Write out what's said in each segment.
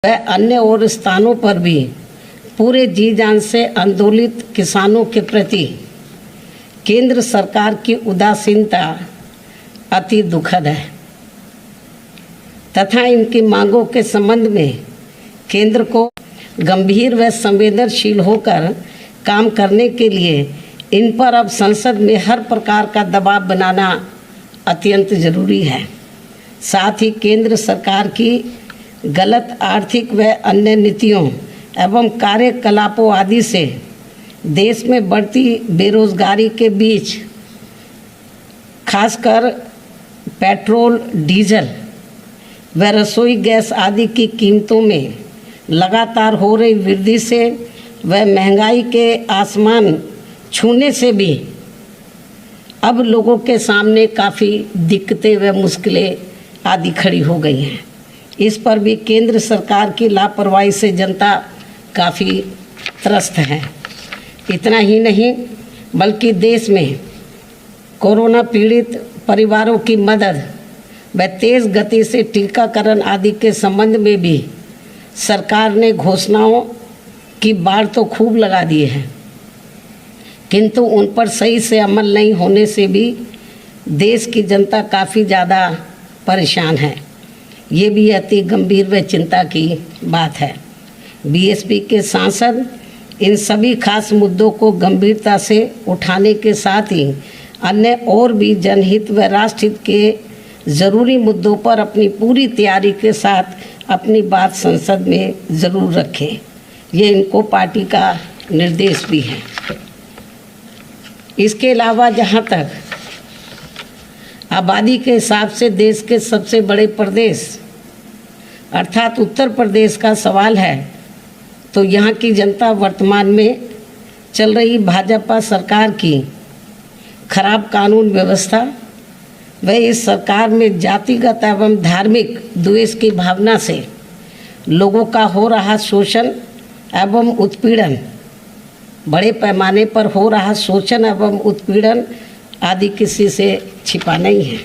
वह अन्य और स्थानों पर भी पूरे जी जान से आंदोलित किसानों के प्रति केंद्र सरकार की उदासीनता अति दुखद है तथा इनकी मांगों के संबंध में केंद्र को गंभीर व संवेदनशील होकर काम करने के लिए इन पर अब संसद में हर प्रकार का दबाव बनाना अत्यंत जरूरी है। साथ ही केंद्र सरकार की गलत आर्थिक व अन्य नीतियों एवं कार्यकलापों आदि से देश में बढ़ती बेरोजगारी के बीच खासकर पेट्रोल, डीजल व रसोई गैस आदि की कीमतों में लगातार हो रही वृद्धि से व महंगाई के आसमान छूने से भी अब लोगों के सामने काफ़ी दिक्कतें व मुश्किलें आदि खड़ी हो गई हैं। इस पर भी केंद्र सरकार की लापरवाही से जनता काफ़ी त्रस्त है। इतना ही नहीं बल्कि देश में कोरोना पीड़ित परिवारों की मदद व तेज़ गति से टीकाकरण आदि के संबंध में भी सरकार ने घोषणाओं की बाढ़ तो खूब लगा दी है, किंतु उन पर सही से अमल नहीं होने से भी देश की जनता काफ़ी ज़्यादा परेशान है। ये भी अति गंभीर व चिंता की बात है। बीएसपी के सांसद इन सभी खास मुद्दों को गंभीरता से उठाने के साथ ही अन्य और भी जनहित व राष्ट्रहित के ज़रूरी मुद्दों पर अपनी पूरी तैयारी के साथ अपनी बात संसद में ज़रूर रखें। ये इनको पार्टी का निर्देश भी है। इसके अलावा जहाँ तक आबादी के हिसाब से देश के सबसे बड़े प्रदेश अर्थात उत्तर प्रदेश का सवाल है, तो यहाँ की जनता वर्तमान में चल रही भाजपा सरकार की खराब कानून व्यवस्था व इस सरकार में जातिगत एवं धार्मिक द्वेष की भावना से लोगों का हो रहा शोषण एवं उत्पीड़न, बड़े पैमाने पर हो रहा शोषण एवं उत्पीड़न आदि किसी से छिपा नहीं है,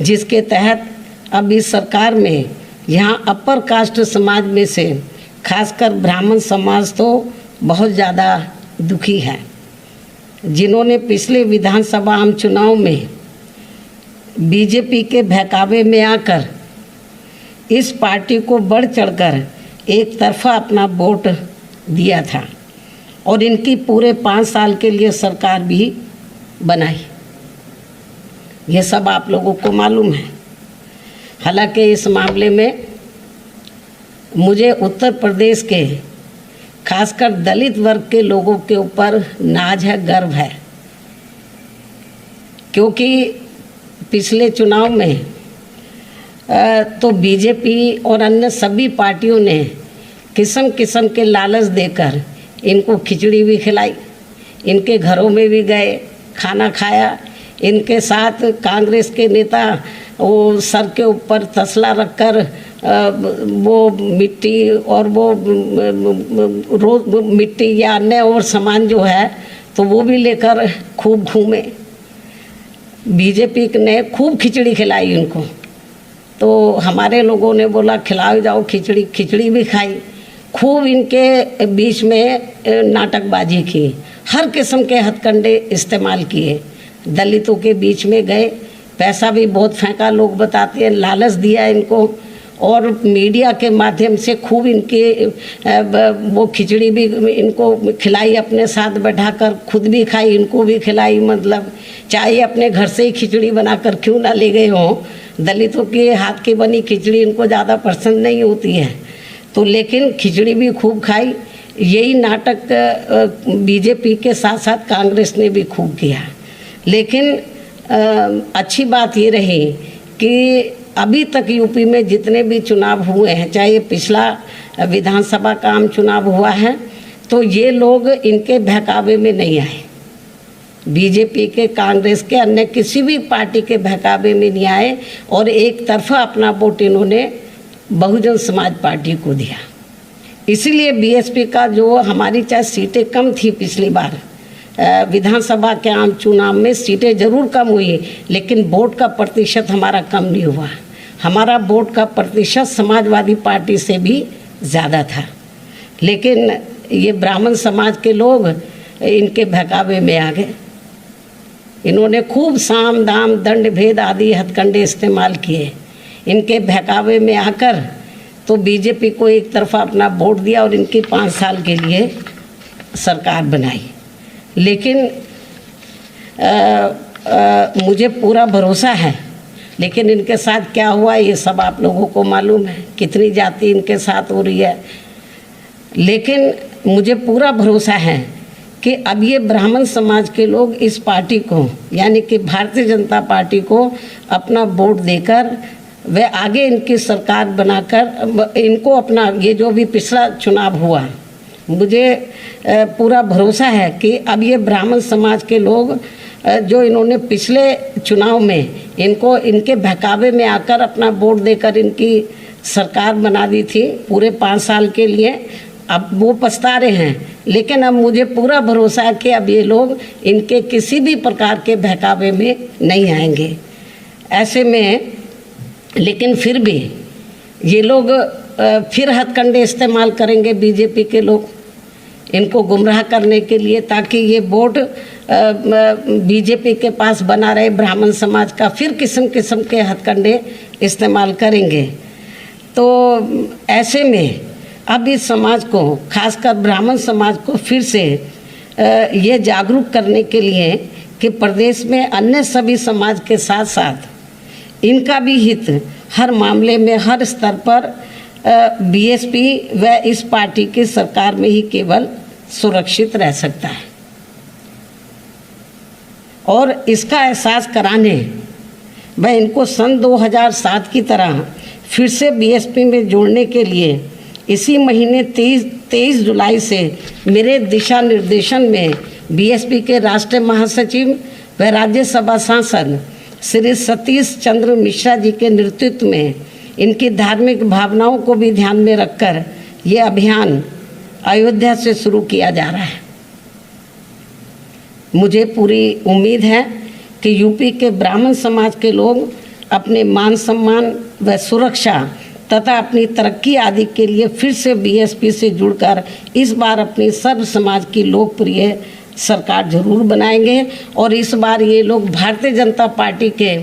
जिसके तहत अब इस सरकार में यहाँ अपर कास्ट समाज में से खासकर ब्राह्मण समाज तो बहुत ज़्यादा दुखी है, जिन्होंने पिछले विधानसभा आम चुनाव में बीजेपी के बहकावे में आकर इस पार्टी को बढ़ चढ़कर एक तरफा अपना वोट दिया था और इनकी पूरे 5 साल के लिए सरकार भी बनाई। ये सब आप लोगों को मालूम है। हालांकि इस मामले में मुझे उत्तर प्रदेश के खासकर दलित वर्ग के लोगों के ऊपर नाज है, गर्व है, क्योंकि पिछले चुनाव में तो बीजेपी और अन्य सभी पार्टियों ने किस्म किस्म के लालच देकर इनको खिचड़ी भी खिलाई, इनके घरों में भी गए, खाना खाया। इनके साथ कांग्रेस के नेता वो सर के ऊपर तसला रखकर वो मिट्टी और वो रोज मिट्टी या अन्य और सामान जो है तो वो भी लेकर खूब घूमे। बीजेपी ने खूब खिचड़ी खिलाई इनको, तो हमारे लोगों ने बोला खिलाओ जाओ खिचड़ी, खिचड़ी भी खाई। खूब इनके बीच में नाटकबाजी की, हर किस्म के हथकंडे इस्तेमाल किए, दलितों के बीच में गए, पैसा भी बहुत फेंका, लोग बताते हैं, लालच दिया इनको और मीडिया के माध्यम से खूब इनके वो खिचड़ी भी इनको खिलाई, अपने साथ बैठाकर खुद भी खाई, इनको भी खिलाई। मतलब चाहे अपने घर से ही खिचड़ी बनाकर क्यों ना ले गए हों, दलितों के हाथ की बनी खिचड़ी इनको ज़्यादा पसंद नहीं होती है, तो लेकिन खिचड़ी भी खूब खाई। यही नाटक बीजेपी के साथ साथ कांग्रेस ने भी खूब किया। लेकिन अच्छी बात ये रही कि अभी तक यूपी में जितने भी चुनाव हुए हैं, चाहे पिछला विधानसभा का आम चुनाव हुआ है, तो ये लोग इनके बहकावे में नहीं आए, बीजेपी के, कांग्रेस के, अन्य किसी भी पार्टी के बहकावे में नहीं आए और एक तरफा अपना वोट इन्होंने बहुजन समाज पार्टी को दिया। इसीलिए बीएसपी का जो हमारी चाहे सीटें कम थी पिछली बार विधानसभा के आम चुनाव में, सीटें ज़रूर कम हुई, लेकिन वोट का प्रतिशत हमारा कम नहीं हुआ। हमारा वोट का प्रतिशत समाजवादी पार्टी से भी ज़्यादा था। लेकिन ये ब्राह्मण समाज के लोग इनके बहकावे में आ गए। इन्होंने खूब साम दाम दंड भेद आदि हथकंडे इस्तेमाल किए। इनके बहकावे में आकर तो बीजेपी को एक तरफा अपना वोट दिया और इनकी 5 साल के लिए सरकार बनाई। लेकिन मुझे पूरा भरोसा है, लेकिन इनके साथ क्या हुआ ये सब आप लोगों को मालूम है, कितनी जाति इनके साथ हो रही है। लेकिन मुझे पूरा भरोसा है कि अब ये ब्राह्मण समाज के लोग इस पार्टी को यानी कि भारतीय जनता पार्टी को अपना वोट देकर वे आगे इनकी सरकार बनाकर इनको अपना ये जो भी पिछला चुनाव हुआ, मुझे पूरा भरोसा है कि अब ये ब्राह्मण समाज के लोग जो इन्होंने पिछले चुनाव में इनको इनके बहकावे में आकर अपना वोट देकर इनकी सरकार बना दी थी पूरे 5 साल के लिए, अब वो पछता रहे हैं। लेकिन अब मुझे पूरा भरोसा है कि अब ये लोग इनके किसी भी प्रकार के बहकावे में नहीं आएंगे। ऐसे में लेकिन फिर भी ये लोग फिर हथकंडे इस्तेमाल करेंगे बीजेपी के लोग इनको गुमराह करने के लिए, ताकि ये वोट बीजेपी के पास बना रहे ब्राह्मण समाज का। फिर किस्म किस्म के हथकंडे इस्तेमाल करेंगे। तो ऐसे में अब इस समाज को, खासकर ब्राह्मण समाज को फिर से ये जागरूक करने के लिए कि प्रदेश में अन्य सभी समाज के साथ साथ इनका भी हित हर मामले में हर स्तर पर बीएसपी व इस पार्टी की सरकार में ही केवल सुरक्षित रह सकता है। और इसका एहसास कराने व इनको सन 2007 की तरह फिर से बीएसपी में जोड़ने के लिए इसी महीने 23 जुलाई से मेरे दिशा निर्देशन में बीएसपी के राष्ट्रीय महासचिव व राज्यसभा सांसद श्री सतीश चंद्र मिश्रा जी के नेतृत्व में इनकी धार्मिक भावनाओं को भी ध्यान में रखकर ये अभियान अयोध्या से शुरू किया जा रहा है। मुझे पूरी उम्मीद है कि यूपी के ब्राह्मण समाज के लोग अपने मान सम्मान व सुरक्षा तथा अपनी तरक्की आदि के लिए फिर से बीएसपी से जुड़कर इस बार अपनी सर्व समाज की लोकप्रिय सरकार जरूर बनाएंगे। और इस बार ये लोग भारतीय जनता पार्टी के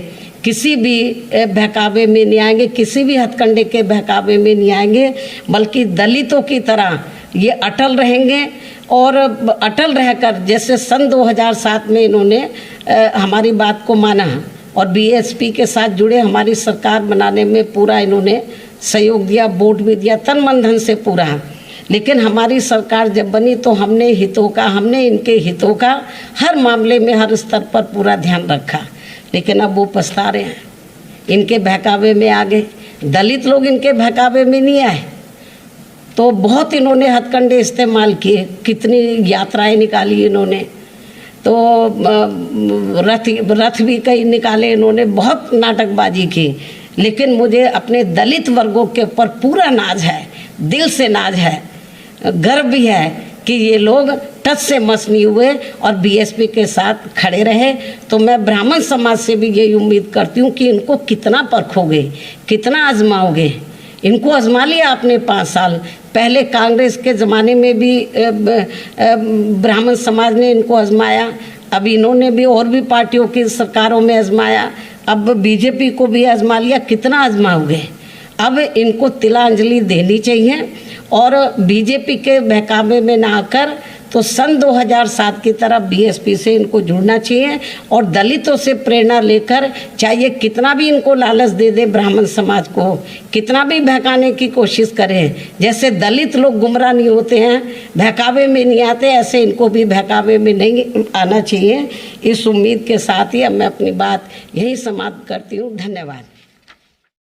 किसी भी बहकावे में नहीं आएंगे, किसी भी हथकंडे के बहकावे में नहीं आएंगे, बल्कि दलितों की तरह ये अटल रहेंगे। और अटल रहकर जैसे सन 2007 में इन्होंने हमारी बात को माना और बीएसपी के साथ जुड़े हमारी सरकार बनाने में पूरा इन्होंने सहयोग दिया, वोट भी दिया तन मन धन से पूरा। लेकिन हमारी सरकार जब बनी तो हमने इनके हितों का हर मामले में हर स्तर पर पूरा ध्यान रखा। लेकिन अब वो पछता रहे हैं, इनके बहकावे में आ गए। दलित लोग इनके बहकावे में नहीं आए तो बहुत इन्होंने हथकंडे इस्तेमाल किए, कितनी यात्राएं निकाली इन्होंने, तो रथ भी कई निकाले इन्होंने, बहुत नाटकबाजी की। लेकिन मुझे अपने दलित वर्गों के ऊपर पूरा नाज है, दिल से नाज है, गर्व भी है कि ये लोग टच से मस नहीं हुए और बीएसपी के साथ खड़े रहे। तो मैं ब्राह्मण समाज से भी यही उम्मीद करती हूँ कि इनको कितना परखोगे, कितना आजमाओगे। इनको आजमा लिया आपने 5 साल पहले, कांग्रेस के ज़माने में भी ब्राह्मण समाज ने इनको आजमाया, अब इन्होंने भी और भी पार्टियों की सरकारों में आजमाया, अब बीजेपी को भी आजमा लिया। कितना आजमाओगे? अब इनको तिलांजलि देनी चाहिए और बीजेपी के बहकावे में ना आकर तो सन 2007 की तरह बीएसपी से इनको जुड़ना चाहिए और दलितों से प्रेरणा लेकर, चाहे कितना भी इनको लालच दे दे ब्राह्मण समाज को, कितना भी बहकाने की कोशिश करें, जैसे दलित लोग गुमराह नहीं होते हैं, बहकावे में नहीं आते, ऐसे इनको भी बहकावे में नहीं आना चाहिए। इस उम्मीद के साथ ही अब मैं अपनी बात यहीं समाप्त करती हूँ। धन्यवाद।